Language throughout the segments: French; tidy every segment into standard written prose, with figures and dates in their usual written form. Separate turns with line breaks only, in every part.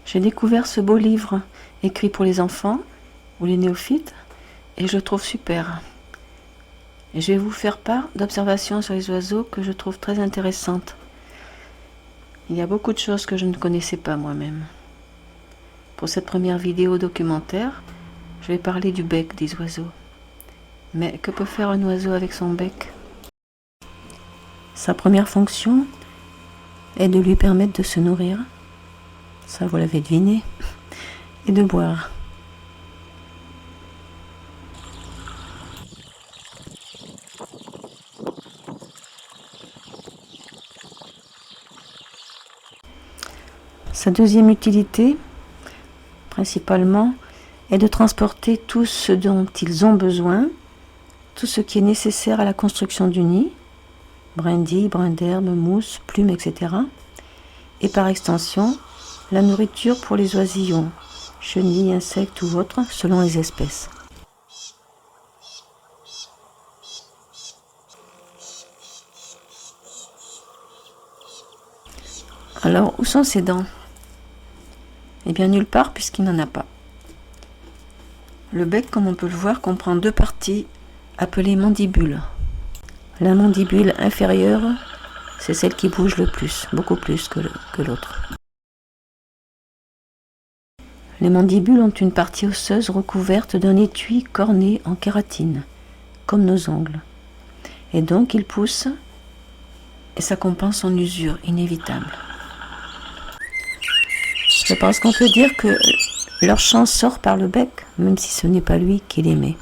J'ai découvert ce beau livre écrit pour les enfants ou les néophytes et je le trouve super. Et je vais vous faire part d'observations sur les oiseaux que je trouve très intéressantes. Il y a beaucoup de choses que je ne connaissais pas moi-même. Pour cette première vidéo documentaire, je vais parler du bec des oiseaux. Mais que peut faire un oiseau avec son bec? Sa première fonction est de lui permettre de se nourrir, ça vous l'avez deviné, et de boire. Sa deuxième utilité, principalement, est de transporter tout ce dont ils ont besoin, tout ce qui est nécessaire à la construction du nid, brindilles, brins d'herbe, mousse, plumes, etc. Et par extension, la nourriture pour les oisillons, chenilles, insectes ou autres, selon les espèces. Alors, où sont ses dents? Eh bien, nulle part puisqu'il n'en a pas. Le bec, comme on peut le voir, comprend deux parties appelées mandibules. La mandibule inférieure, c'est celle qui bouge le plus, beaucoup plus que l'autre. Les mandibules ont une partie osseuse recouverte d'un étui corné en kératine, comme nos ongles. Et donc ils poussent et ça compense son usure inévitable. Je pense qu'on peut dire que leur chant sort par le bec, même si ce n'est pas lui qui l'émet.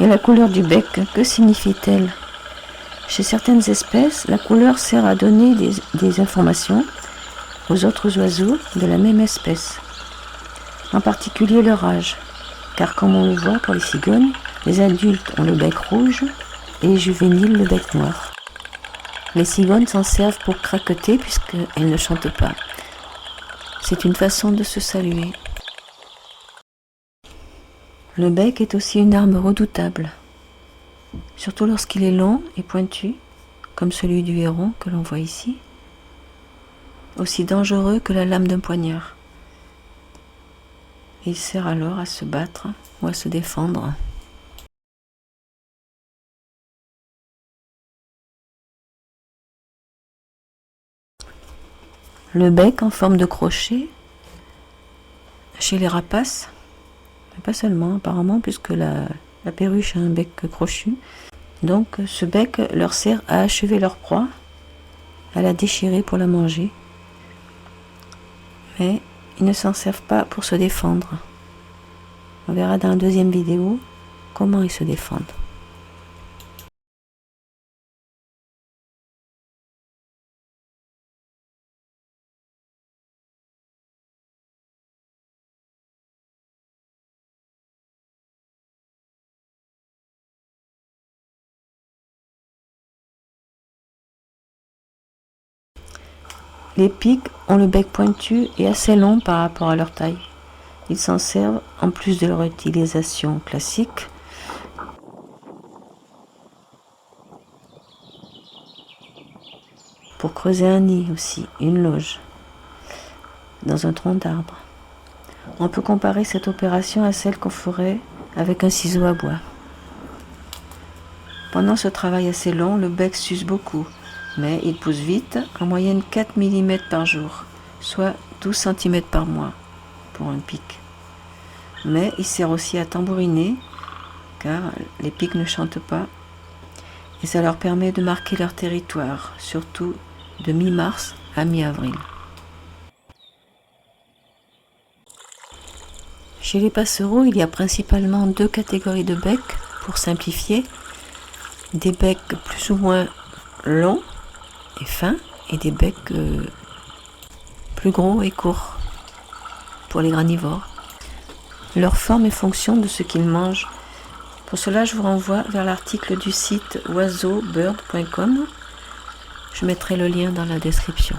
Et la couleur du bec, que signifie-t-elle? Chez certaines espèces, la couleur sert à donner des informations aux autres oiseaux de la même espèce, en particulier leur âge, car comme on le voit pour les cigognes, les adultes ont le bec rouge et les juvéniles le bec noir. Les cigognes s'en servent pour craqueter puisqu'elles ne chantent pas. C'est une façon de se saluer. Le bec est aussi une arme redoutable, surtout lorsqu'il est long et pointu, comme celui du héron que l'on voit ici, aussi dangereux que la lame d'un poignard. Il sert alors à se battre ou à se défendre. Le bec en forme de crochet, chez les rapaces, mais pas seulement apparemment, puisque la perruche a un bec crochu. Donc ce bec leur sert à achever leur proie, à la déchirer pour la manger. Mais ils ne s'en servent pas pour se défendre. On verra dans la deuxième vidéo comment ils se défendent. Les pics ont le bec pointu et assez long par rapport à leur taille. Ils s'en servent, en plus de leur utilisation classique, pour creuser un nid aussi, une loge, dans un tronc d'arbre. On peut comparer cette opération à celle qu'on ferait avec un ciseau à bois. Pendant ce travail assez long, le bec s'use beaucoup, mais il pousse vite, en moyenne 4 mm par jour, soit 12 cm par mois pour un pic. Mais il sert aussi à tambouriner, car les pics ne chantent pas, et ça leur permet de marquer leur territoire, surtout de mi-mars à mi-avril. Chez les passereaux, il y a principalement deux catégories de becs, pour simplifier. Des becs plus ou moins longs et fins, et des becs plus gros et courts, pour les granivores. Leur forme est fonction de ce qu'ils mangent. Pour cela, je vous renvoie vers l'article du site oiseaubird.com. Je mettrai le lien dans la description.